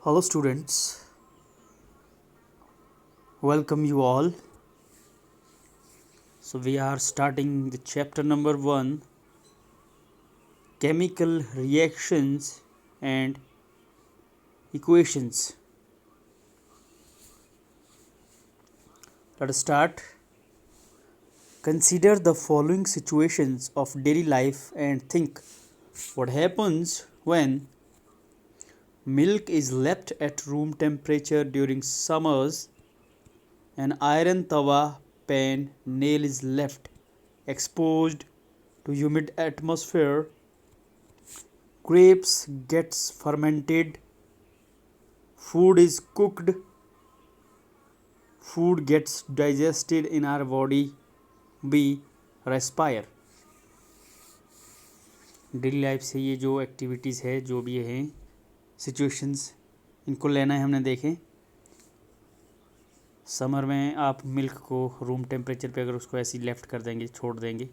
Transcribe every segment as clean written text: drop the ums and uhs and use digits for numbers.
Hello, students. Welcome you all. So, we are starting the chapter number 1, chemical reactions and equations. Let us start. Consider the following situations of daily life and think what happens when milk is left at room temperature during summers. An iron tawa pan nail is left exposed to humid atmosphere. Grapes gets fermented. Food is cooked. Food gets digested in our body. B. Respire. Daily life से ये जो activities है, जो भी हैं situations, इनको लेना है हमने देखें। समर में आप मिल्क को रूम टेम्परेचर पे अगर उसको ऐसे लेफ़्ट कर देंगे, छोड़ देंगे,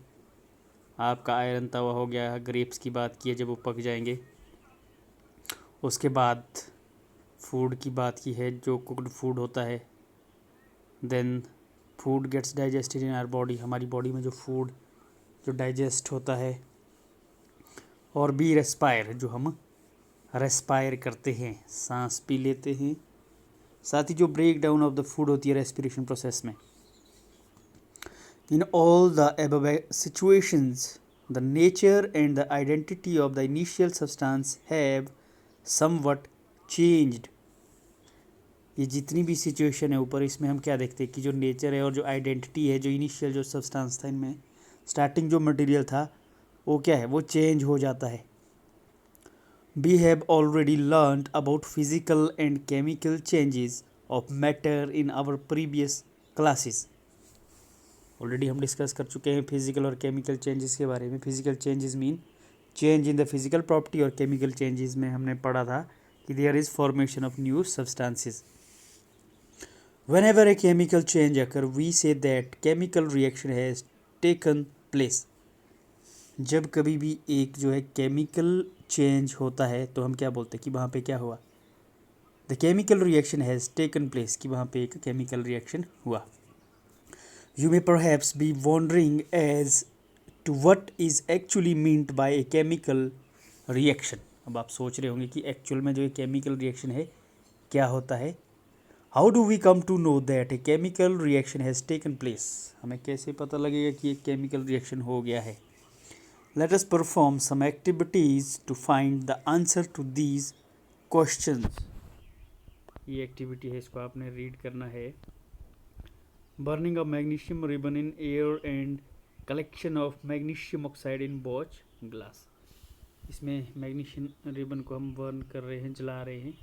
आपका आयरन तवा हो गया। ग्रेप्स की बात की है, जब वो पक जाएंगे। उसके बाद फूड की बात की है, जो कुकड फूड होता है। Then food gets digested in our body, हमारी बॉडी में जो फूड जो डाइजेस्ट होता है। और बी रेस्पायर, जो हम रेस्पायर करते हैं, सांस पी लेते हैं। साथ ही जो break down of the food होती है रेस्पिरेशन प्रोसेस में। In all the above situations the nature and the identity of the initial substance have somewhat changed. ये जितनी भी सिचुएशन है ऊपर, इसमें हम क्या देखते हैं कि जो नेचर है और जो आइडेंटिटी है, जो इनिशियल जो सब्सटेंस था, इनमें स्टार्टिंग जो मटेरियल था वो क्या है, वो चेंज हो जाता है। We have already learned about physical and chemical changes of matter in our previous classes. Already हम डिस्कस कर चुके हैं फिजिकल और केमिकल चेंजेस के बारे में। Physical changes mean change in the physical property, और केमिकल चेंजेस में हमने पढ़ा था कि there is formation of new substances. Whenever a chemical change occurs, we say that chemical reaction has taken place. जब कभी भी एक जो है केमिकल चेंज होता है तो हम क्या बोलते हैं कि वहाँ पे क्या हुआ, the chemical reaction has taken place, कि वहाँ पे एक केमिकल रिएक्शन हुआ। You may perhaps be wondering as to what is actually meant by a chemical reaction. अब आप सोच रहे होंगे कि एक्चुअल में जो केमिकल रिएक्शन है क्या होता है। How do we come to know that a chemical reaction has taken place, हमें कैसे पता लगेगा कि एक केमिकल रिएक्शन हो गया है। Let us perform some activities to find the answer to these questions. ये एक्टिविटी है, इसको आपने रीड करना है। Burning of magnesium ribbon in air and collection of magnesium oxide in watch glass. इसमें मैग्नीशियम रिबन को हम बर्न कर रहे हैं, जला रहे हैं।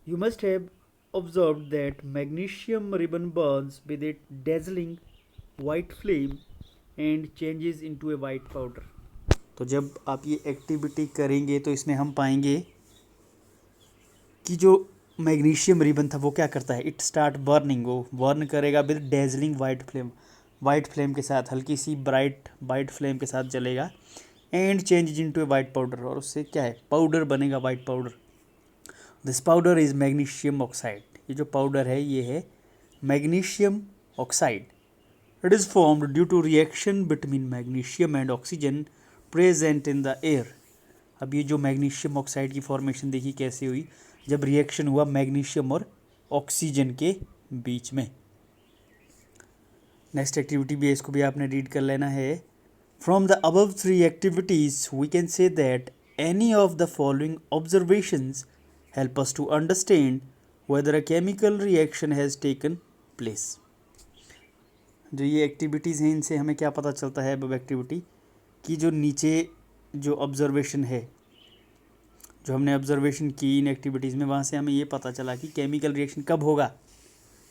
You must have observed that magnesium ribbon burns with a dazzling white flame and changes into a white powder. तो जब आप ये एक्टिविटी करेंगे तो इसमें हम पाएंगे कि जो मैग्नीशियम रिबन था वो क्या करता है, इट स्टार्ट बर्निंग, वो बर्न करेगा with dazzling white flame, white flame के साथ, हल्की सी ब्राइट वाइट फ्लेम के साथ जलेगा। And change into a white powder, और उससे क्या है, पाउडर बनेगा, white powder. This powder is magnesium oxide. ये जो पाउडर है ये है magnesium oxide. It is formed due to reaction between magnesium and oxygen present in the air. अब ये जो मैग्नीशियम ऑक्साइड की फॉर्मेशन देखी कैसे हुई, जब रिएक्शन हुआ मैग्नीशियम और ऑक्सीजन के बीच में। नेक्स्ट एक्टिविटी भी है, इसको भी आपने रीड कर लेना है। From the above 3 activities we can say that any of the following observations help us to understand whether a chemical reaction has taken place. जो ये एक्टिविटीज़ हैं, इनसे हमें क्या पता चलता है अब एक्टिविटी कि जो नीचे जो ऑब्जर्वेशन है, जो हमने ऑब्जर्वेशन की इन एक्टिविटीज़ में, वहाँ से हमें ये पता चला कि केमिकल रिएक्शन कब होगा।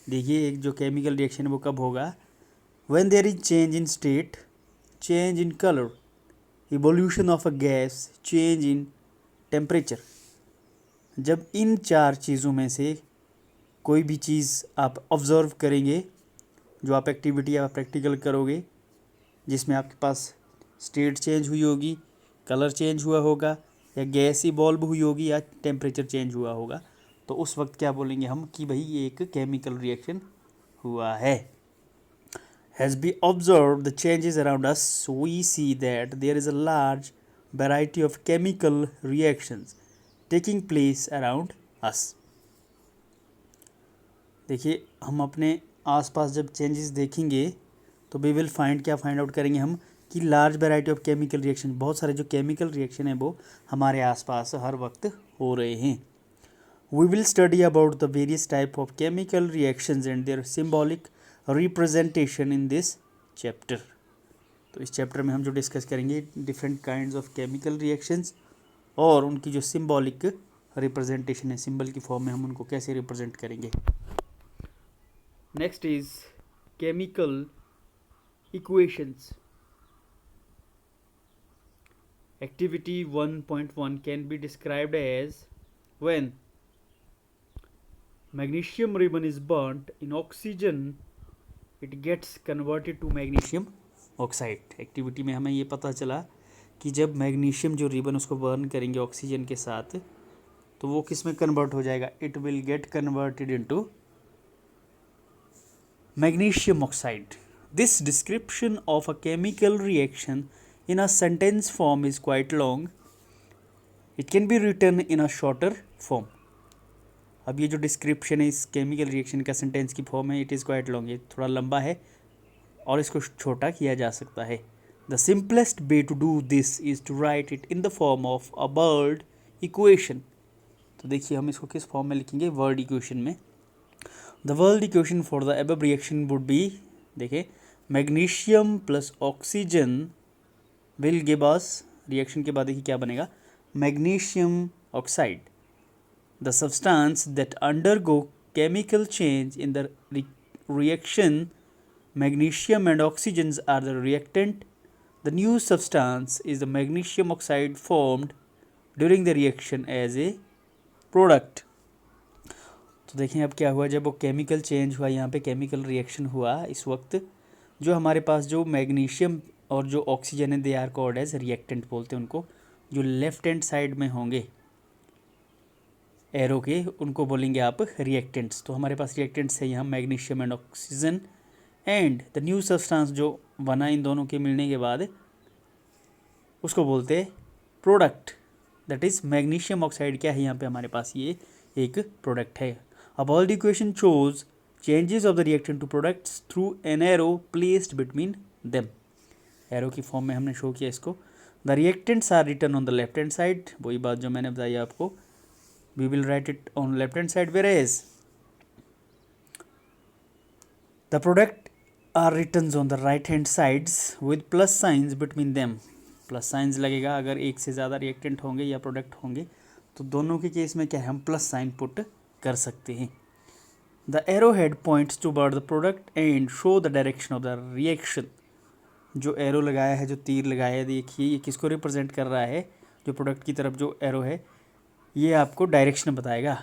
देखिए, एक जो केमिकल रिएक्शन है वो कब होगा, when there is change in state, change in colour, evolution of a gas, change in temperature. जब इन 4 चीज़ों में से कोई भी चीज़ आप ऑब्ज़र्व करेंगे, जो आप एक्टिविटी या प्रैक्टिकल करोगे, जिसमें आपके पास स्टेट चेंज हुई होगी, कलर चेंज हुआ होगा, या गैस इवॉल्व हुई होगी, या टेम्परेचर चेंज हुआ होगा, तो उस वक्त क्या बोलेंगे हम कि भाई ये एक केमिकल रिएक्शन हुआ है। As we observe the changes around us, we see that there is a large variety of chemical reactions taking place around us. देखिए हम अपने आसपास जब चेंजेस देखेंगे तो वी विल फाइंड, क्या फाइंड आउट करेंगे हम कि large variety of chemical reaction, बहुत सारे जो केमिकल रिएक्शन है वो हमारे आसपास हर वक्त हो रहे हैं। We will study about the various type of chemical reactions and their symbolic representation in this chapter. तो इस चैप्टर में हम जो डिस्कस करेंगे different kinds of chemical reactions और उनकी जो सिंबॉलिक रिप्रेजेंटेशन है, सिंबल की फॉर्म में हम उनको कैसे रिप्रेजेंट करेंगे। Next is chemical equations. Activity 1.1 can be described as when magnesium ribbon is burnt in oxygen, it gets converted to magnesium oxide। Activity में हमें ये पता चला कि जब मैग्नीशियम जो रिबन उसको बर्न करेंगे ऑक्सीजन के साथ तो वो किस में कन्वर्ट हो जाएगा, it will get converted into magnesium oxide. This description of a chemical reaction in a sentence form is quite long. It can be written in a shorter form. अब ये जो डिस्क्रिप्शन है इस केमिकल रिएक्शन का sentence की form है, it is quite long, ये थोड़ा लंबा है और इसको छोटा किया जा सकता है। The simplest way to do this is to write it in the form of a word equation. तो देखिए हम इसको किस फॉर्म में लिखेंगे, वर्ड इक्वेशन में। The word equation for the above reaction would be, देखिए magnesium plus oxygen will give us, reaction के बाद देखिए क्या बनेगा, magnesium oxide. The substance that undergo chemical change in the reaction magnesium and oxygens are the reactant. The new substance is the magnesium oxide formed during the reaction as a product. तो देखें अब क्या हुआ, जब वो chemical change हुआ, यहाँ पे केमिकल रिएक्शन हुआ, इस वक्त जो हमारे पास जो मैग्नीशियम और जो ऑक्सीजन है they are called as reactant बोलते हैं उनको। जो लेफ्ट हैंड साइड में होंगे एरो के उनको बोलेंगे आप रिएक्टेंट्स। तो हमारे पास रिएक्टेंट्स है यहाँ magnesium and oxygen, and the new substance जो बना इन दोनों के मिलने के बाद उसको बोलते हैं product, that is magnesium oxide. क्या है यहाँ पे हमारे पास, ये एक प्रोडक्ट है। अब all the equation shows changes of the reactant to products through an arrow placed between them. Arrow की फॉर्म में हमने शो किया इसको। The reactants are written on the left hand side, वही बात जो मैंने बताई आपको, we will write it on left hand side, whereas the product are written on the right hand sides with plus signs between them। Plus science लगेगा अगर एक से ज़्यादा रिएक्टेंट होंगे या प्रोडक्ट होंगे, तो दोनों के केस में क्या है, हम प्लस साइन पुट कर सकते हैं। The arrow head points toward the product and show the direction of the reaction. जो एरो लगाया है, जो तीर लगाया है, देखिए ये किसको रिप्रेजेंट कर रहा है, जो प्रोडक्ट की तरफ जो एरो है ये आपको डायरेक्शन बताएगा,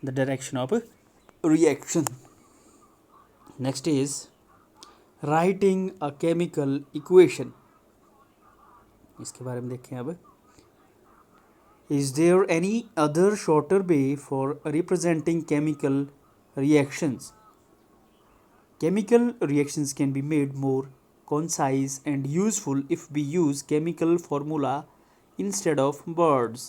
the direction of reaction. Next is writing a chemical equation. इसके बारे में देखें अब। Is there any other shorter way for representing chemical reactions? Chemical reactions can be made more concise and useful if we use chemical formula instead of words।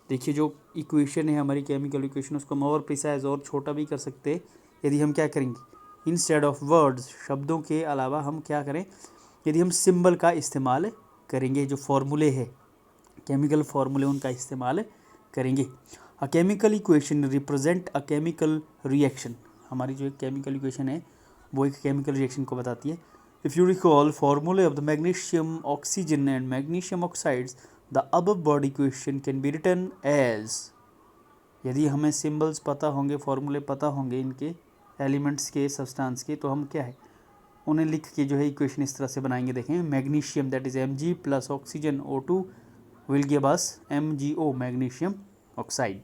देखिए जो equation है हमारी chemical equation, उसको हम और प्रिसाइज और छोटा भी कर सकते हैं यदि हम क्या करेंगे, इंस्टेड ऑफ वर्ड्स, शब्दों के अलावा हम क्या करें, यदि हम सिंबल का इस्तेमाल करेंगे, जो फॉर्मूले है केमिकल फॉर्मूले उनका इस्तेमाल करेंगे। अ chemical equation represent a chemical reaction. हमारी जो एक केमिकल इक्वेशन है वो एक केमिकल रिएक्शन को बताती है। If you recall formulae of the magnesium, oxygen and magnesium oxides, the above word equation can be written as। यदि हमें सिंबल्स पता होंगे, फॉर्मूले पता होंगे इनके एलिमेंट्स के, सब्सटेंस के, तो हम क्या है उन्हें लिख के जो है इक्वेशन इस तरह से बनाएंगे। देखें magnesium that is Mg plus oxygen O2 will give us MgO, magnesium oxide.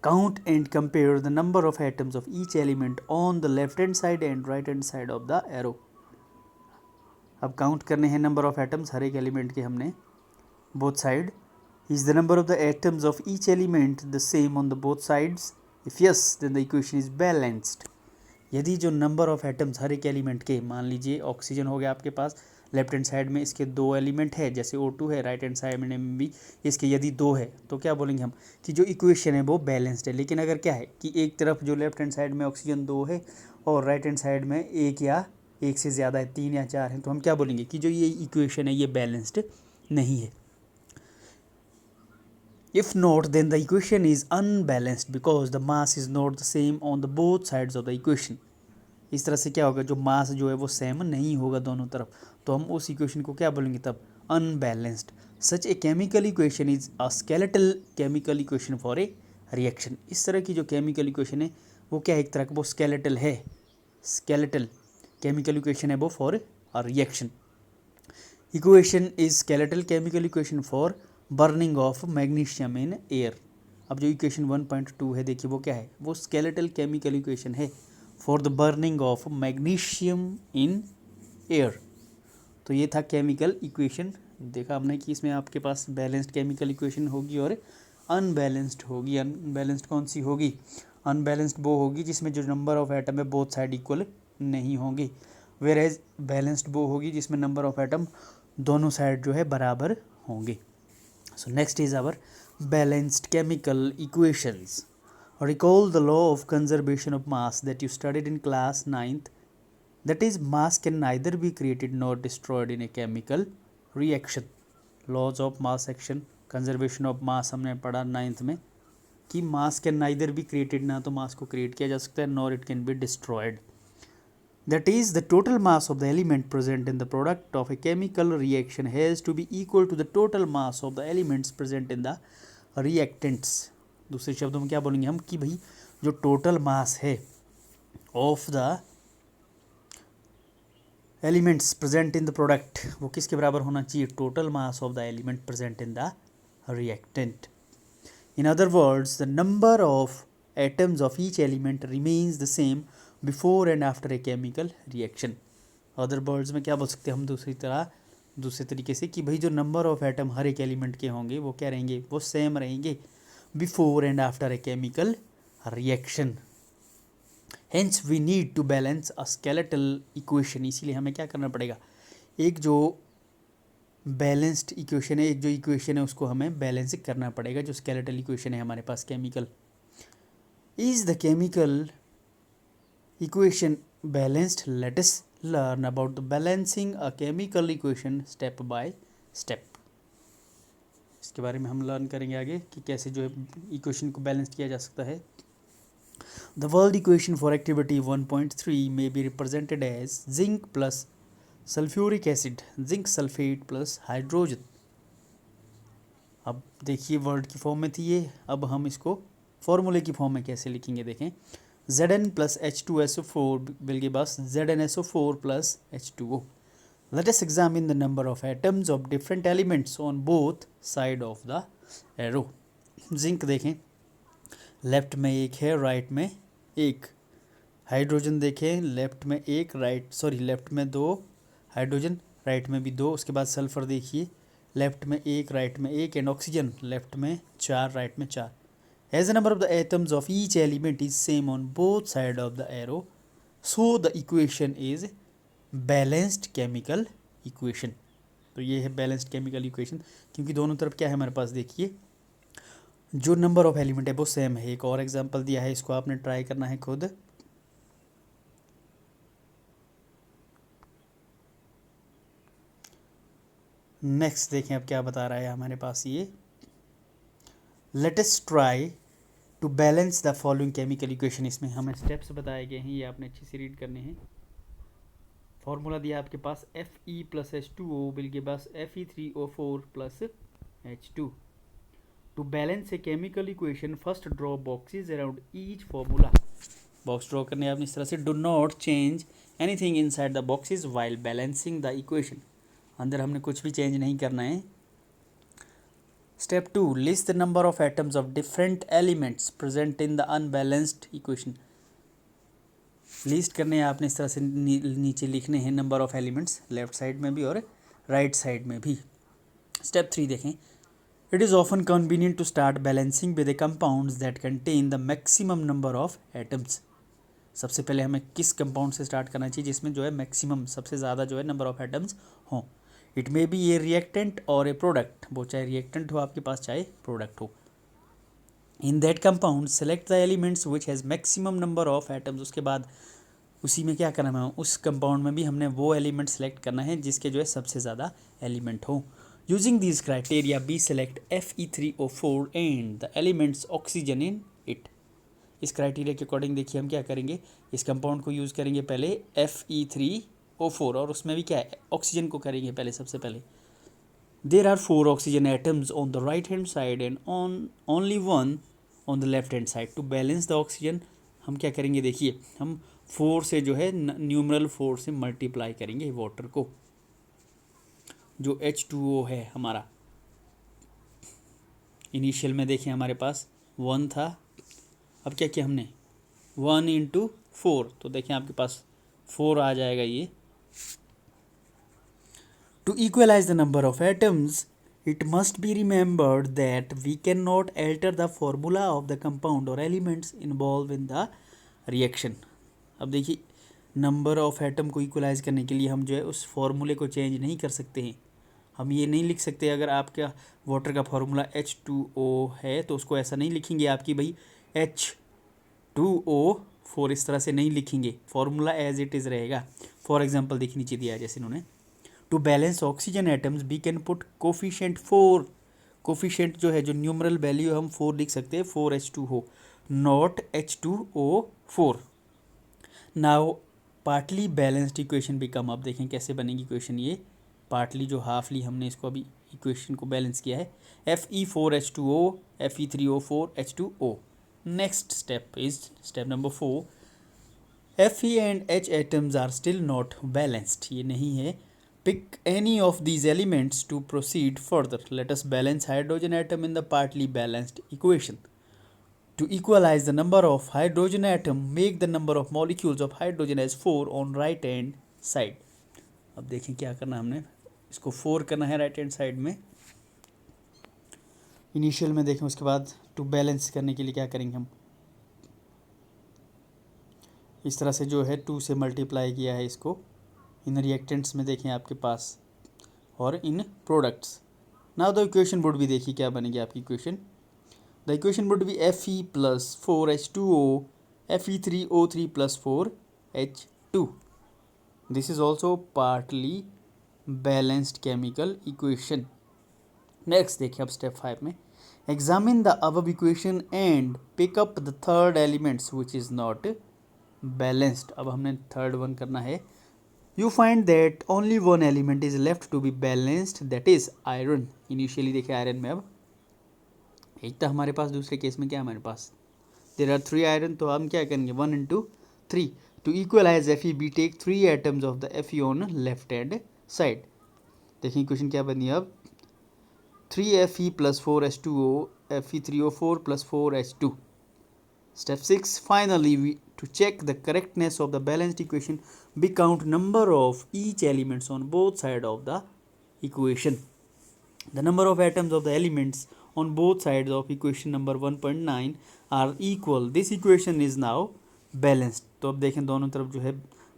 Count and compare the number of atoms of each element on the left hand side and right hand side of the arrow। अब count करने हैं number of atoms हर एक element के हमने both side. Is the number of the atoms of each element the same on the both sides? If yes then the equation is balanced. यदि जो number of atoms हर एक element के, मान लीजिए oxygen हो गया आपके पास, लेफ्ट हैंड साइड में इसके 2 एलिमेंट है जैसे O2 है, राइट हैंड साइड में भी इसके यदि 2 है तो क्या बोलेंगे हम कि जो इक्वेशन है वो बैलेंस्ड है. लेकिन अगर क्या है कि एक तरफ जो लेफ्ट हैंड साइड में ऑक्सीजन 2 है और राइट हैंड साइड में एक या एक से ज़्यादा है, 3 या 4 है, तो हम क्या बोलेंगे कि जो ये इक्वेशन है ये बैलेंस्ड नहीं है. If not, then the equation is unbalanced because the mass is not the same on the both sides of the equation. इस तरह से क्या होगा, जो मास जो है वो सेम नहीं होगा दोनों तरफ, तो हम उस इक्वेशन को क्या बोलेंगे तब, unbalanced. Such A chemical equation is a skeletal chemical equation for a reaction. इस तरह की जो केमिकल इक्वेशन है वो क्या है, एक तरह का वो स्केलेटल है, स्केलेटल केमिकल इक्वेशन है वो for a reaction. Equation is skeletal chemical equation for burning of magnesium in air. अब जो इक्वेशन 1.2 है देखिए वो क्या है, वो स्केलेटल केमिकल इक्वेशन है for the burning of magnesium in air. तो ये था केमिकल इक्वेशन. देखा हमने कि इसमें आपके पास बैलेंस्ड केमिकल इक्वेशन होगी और अनबैलेंस्ड होगी. अनबैलेंस्ड कौन सी होगी, अनबैलेंस्ड वो होगी जिसमें जो नंबर ऑफ एटम है बोथ साइड इक्वल नहीं होंगी. वेयर एज बैलेंस्ड वो होगी जिसमें नंबर ऑफ एटम दोनों साइड जो है बराबर होंगे. So next is our balanced chemical equations. Recall the law of conservation of mass that you studied in class 9th. That is, mass can neither be created nor destroyed in a chemical reaction. Laws of mass action, conservation of mass हमने पढ़ा 9th में कि mass can neither be created, ना तो mass को create किया जा सकता है, nor it can be destroyed. That is, the total mass of the element present in the product of a chemical reaction has to be equal to the total mass of the elements present in the reactants. दूसरे शब्दों में क्या बोलेंगे हम कि भाई जो total mass है of the elements present in the product वो किसके बराबर होना चाहिए, total mass of the element present in the reactant. In other words, the number of atoms of each element remains the same before and after a chemical reaction. Other words में क्या बोल सकते हैं हम दूसरे तरीके से कि भाई जो नंबर ऑफ एटम हर एक एलिमेंट के होंगे वो क्या रहेंगे, वो सेम रहेंगे before and after a chemical reaction. Hence we need to balance a skeletal equation. इसीलिए हमें क्या करना पड़ेगा, एक जो बैलेंस्ड इक्वेशन है, एक जो इक्वेशन है उसको हमें बैलेंस करना पड़ेगा. जो स्केलेटल इक्वेशन है हमारे पास chemical, is the chemical equation balanced? Let us learn about the balancing a chemical equation step by step. इसके बारे में हम लर्न करेंगे आगे कि कैसे जो है इक्वेशन को बैलेंस किया जा सकता है. The world equation for activity 1.3 may be represented as zinc plus sulfuric acid, zinc sulfate plus hydrogen. अब देखिए वर्ड की फॉर्म में थी ये, अब हम इसको फॉर्मूले की फॉर्म में कैसे लिखेंगे देखें. Zn plus H2SO4 will give us ZnSO4 plus H2O. Let us examine the number of atoms of different elements on both side of the arrow. Zinc देखें, लेफ्ट में एक है, राइट में एक. हाइड्रोजन देखें, लेफ्ट में एक, लेफ्ट में 2 हाइड्रोजन, राइट में भी 2. उसके बाद सल्फर देखिए, लेफ्ट में एक, राइट में एक. एंड ऑक्सीजन लेफ्ट में 4, राइट में 4. As the number of the atoms of each element is same on both sides of the arrow, so the equation is balanced chemical equation. तो ये है बैलेंस्ड केमिकल इक्वेशन, क्योंकि दोनों तरफ क्या है हमारे पास देखिए जो नंबर ऑफ एलिमेंट है वो सेम है. एक और एग्जांपल दिया है, इसको आपने ट्राई करना है खुद. नेक्स्ट देखें अब क्या बता रहा है हमारे पास ये. Let us try to balance the following chemical equation. इसमें हमें स्टेप्स बताए गए हैं, ये आपने अच्छे से रीड करने हैं. फॉर्मूला दिया आपके पास Fe plus H2O will give us Fe3O4 plus H2. To balance a chemical equation first draw boxes around each formula. Box draw करने आपने इस तरह से. Do not change anything inside the boxes while balancing the equation. अंदर हमने कुछ भी change नहीं करना है. Step 2. List the number of atoms of different elements present in the unbalanced equation. List करने हैं आपने इस तरह से नीचे लिखने हैं number of elements, left side में भी और राइट साइड में भी। स्टेप 3 देखें, it is often convenient to start balancing with the compounds that contain the maximum number of atoms. सबसे पहले हमें किस कंपाउंड से स्टार्ट करना चाहिए जिसमें जो है मैक्सिमम, सबसे ज़्यादा जो है नंबर ऑफ एटम्स हों। It may be A reactant और ए प्रोडक्ट, वो चाहे रिएक्टेंट हो आपके पास चाहे प्रोडक्ट हो। In that compound select the elements which has maximum number of atoms. उसके बाद उसी में क्या करना है, उस कंपाउंड में भी हमने वो एलिमेंट सेलेक्ट करना है जिसके जो है सबसे ज़्यादा एलिमेंट हो। Using this criteria we select Fe3O4 and the elements oxygen in it. इस क्राइटेरिया के अकॉर्डिंग देखिए हम क्या करेंगे, इस कंपाउंड को यूज़ करेंगे पहले Fe3O4 और उसमें भी क्या है, ऑक्सीजन को करेंगे पहले। सबसे पहले there are 4 oxygen atoms on the right hand side and only 1 on the left hand side. To balance the oxygen हम क्या करेंगे, देखिए हम 4 से जो है न्यूमरल 4 से मल्टीप्लाई करेंगे वाटर को। जो H2O है हमारा, इनिशियल में देखिए हमारे पास 1 था, अब क्या किया हमने 1 × 4, तो देखिए आपके पास 4 आ जाएगा ये। To equalise the number of atoms it must be remembered that we can not alter the formula of the compound और elements involve in the reaction. अब देखिए नंबर ऑफ एटम को इक्वलाइज करने के लिए हम जो है उस फॉर्मूले को चेंज नहीं कर सकते हैं। हम ये नहीं लिख सकते, अगर आपका वाटर का फॉर्मूला H2O है तो उसको ऐसा नहीं लिखेंगे आपकी भाई H2O4, इस तरह से नहीं लिखेंगे, फॉर्मूला एज इट इज़ रहेगा। फॉर एग्जांपल देखिए नीचे दिया है जैसे इन्होंने, to balance oxygen atoms we can put coefficient 4। Coefficient जो है, जो न्यूमरल वैल्यू हम 4 लिख सकते हैं, 4H2O not H2O4। Now partly balanced equation become, अब देखें कैसे बनेगी इक्वेशन। ये पार्टली जो हाफ ली हमने इसको अभी इक्वेशन को बैलेंस किया है, Fe4H2O Fe3O4H2O। Next step is step number 4, Fe and H atoms are still not balanced, ये नहीं है। Pick any of these elements to proceed further, let us balance hydrogen atom in the partly balanced equation. To equalize the number of hydrogen atom, make the number of molecules of hydrogen as 4 on right hand side। अब देखें क्या करना, हमने इसको 4 करना है right hand side में initial में। देखें उसके बाद टू बैलेंस करने के लिए क्या करेंगे हम, इस तरह से जो है 2 से मल्टीप्लाई किया है इसको इन रिएक्टेंट्स में देखें आपके पास और इन products. Now the equation would भी देखिए क्या बनेगी आपकी इक्वेशन। The equation would be Fe plus 4H2O Fe3O3 plus 4H2। This is also partly balanced chemical equation। Next देखिए अब स्टेप 5 में, examine the above equation and pick up the third elements which is not balanced। अब हमने third one करना है। You find that only one element is left to be balanced, that is iron। Initially देखिए iron में अब एक था हमारे पास, दूसरे केस में क्या हमारे पास देर आर 3 आयरन, तो हम क्या करेंगे 1 × 3। To equalize Fe we take 3 atoms of the Fe on left hand side. देखिए क्वेश्चन क्या बनी अब, 3Fe plus 4H2O Fe3O4 plus 4H2। Step 6, finally to check the correctness of the balanced equation we count number of each elements on both sides of the equation। The number of atoms of the elements on both sides of equation number 1.9 are equal। This equation is now balanced। तो अब देखें दोनों तरफ जो है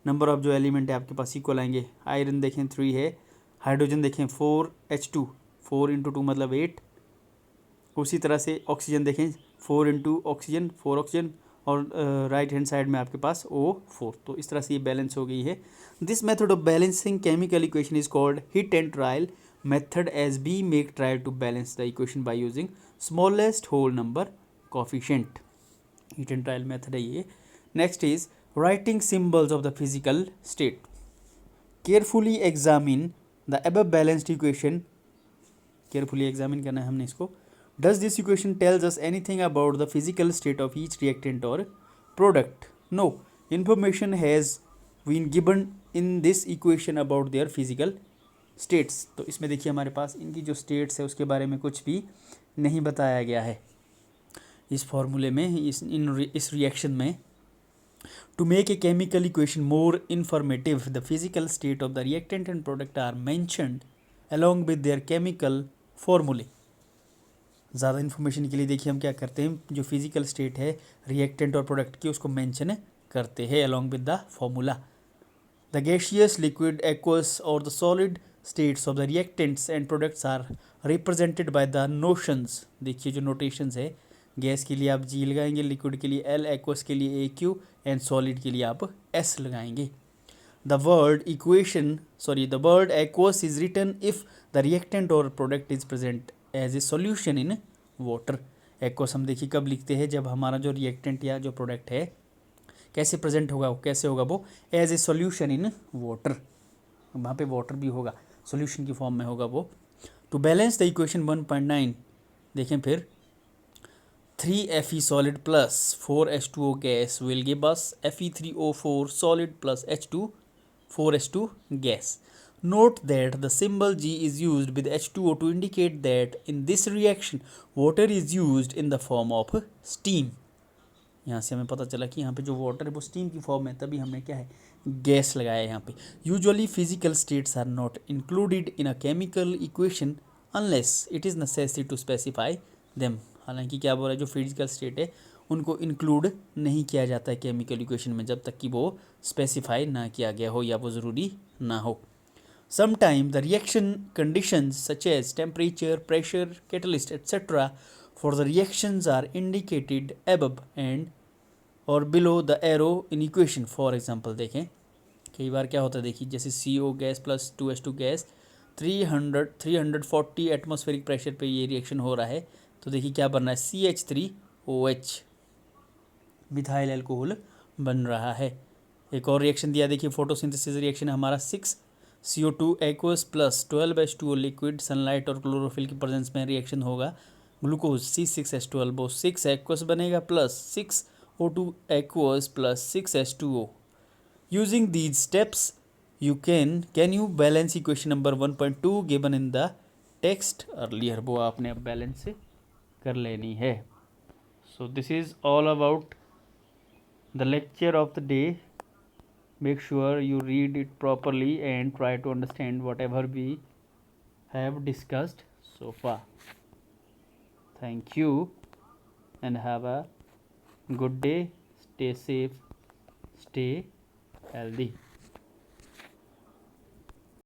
number of जो element है आपके पास इक्वल आएंगे। आयरन देखें 3 है, हाइड्रोजन देखें 4H2, 4 × 2 मतलब 8। उसी तरह से ऑक्सीजन देखें 4 × ऑक्सीजन 4 ऑक्सीजन, और राइट हैंड साइड में आपके पास O4। तो इस तरह से ये बैलेंस हो गई है। This method of balancing chemical equation is called hit and trial method, as we make trial to balance the equation by using smallest whole number coefficient। hit and trial method है ये। next is writing symbols of the physical state। carefully examine the above balanced equation। carefully examine करना है हमने इसको। does this equation tells us anything about the physical state of each reactant or product? no, information has been given in this equation about their physical states. तो इसमें देखिए हमारे पास इनकी जो स्टेट्स है उसके बारे में कुछ भी नहीं बताया गया है इस फॉर्मूले में, इस रिएक्शन में। To make a chemical equation more informative, the physical state of the reactant and product are mentioned along with their chemical formulae. ज़्यादा इन्फॉर्मेशन के लिए देखिए हम क्या करते हैं, जो फिजिकल स्टेट है रिएक्टेंट और प्रोडक्ट की उसको मेंशन करते हैं along with the formula. The gaseous, liquid, aqueous और the solid states of the reactants and products are represented by the notations. देखिए जो नोटेशंस है, गैस के लिए आप जी लगाएंगे, लिक्विड के लिए एल, एक्वस के लिए ए क्यू एंड सॉलिड के लिए आप एस लगाएंगे. The word aqueous is written if the reactant or product is present as a solution in water. Aqueous हम देखिए कब लिखते हैं, जब हमारा जो रिएक्टेंट या जो प्रोडक्ट है कैसे प्रेजेंट होगा, कैसे होगा वो, as a solution in water. वहाँ पे वाटर भी होगा, सॉल्यूशन की फॉर्म में होगा वो. टू बैलेंस द इक्वेशन 1.9 देखें फिर, 3Fe solid plus 4H2O gas will give us Fe3O4 solid plus H2 gas. Note that the symbol G is used with H2O to indicate that in this reaction water is used in the form of steam. यहाँ से हमें पता चला कि यहाँ पे जो water है वो स्टीम की फॉर्म है, तभी हमने क्या है गैस लगाया है यहाँ पे. Usually physical states are not included in a chemical equation unless it is necessary to specify them. हालांकि क्या बोला है, जो फिजिकल स्टेट है उनको इंक्लूड नहीं किया जाता है केमिकल इक्वेशन में जब तक कि वो स्पेसिफाई ना किया गया हो या वो ज़रूरी ना हो. Sometimes the reaction conditions such as temperature, pressure, catalyst, etc. for the reactions are indicated above and और below the arrow in equation. For example देखें, कई बार क्या होता है, देखिए जैसे CO gas plus 2H2 gas 340 atmospheric pressure पे ये रिएक्शन हो रहा है, तो देखिए क्या बन रहा है, CH3OH मिथाइल एल्कोहल बन रहा है. एक और रिएक्शन दिया देखिए, फोटोसिंथेसिस रिएक्शन हमारा 6CO2 aqueous plus 12H2O liquid sunlight और क्लोरोफिल की प्रेजेंस में रिएक्शन होगा. ग्लूकोज C6H12 वो 6 एक्वस बनेगा plus 6O2 aqueous plus 6H2O. Using these steps you can you balance equation number 1.2 given in the text earlier. वो आपने अब balance कर लेनी है. So this is all about the lecture of the day. Make sure you read it properly and try to understand whatever we have discussed so far. Thank you and have a good day. Stay safe, stay healthy.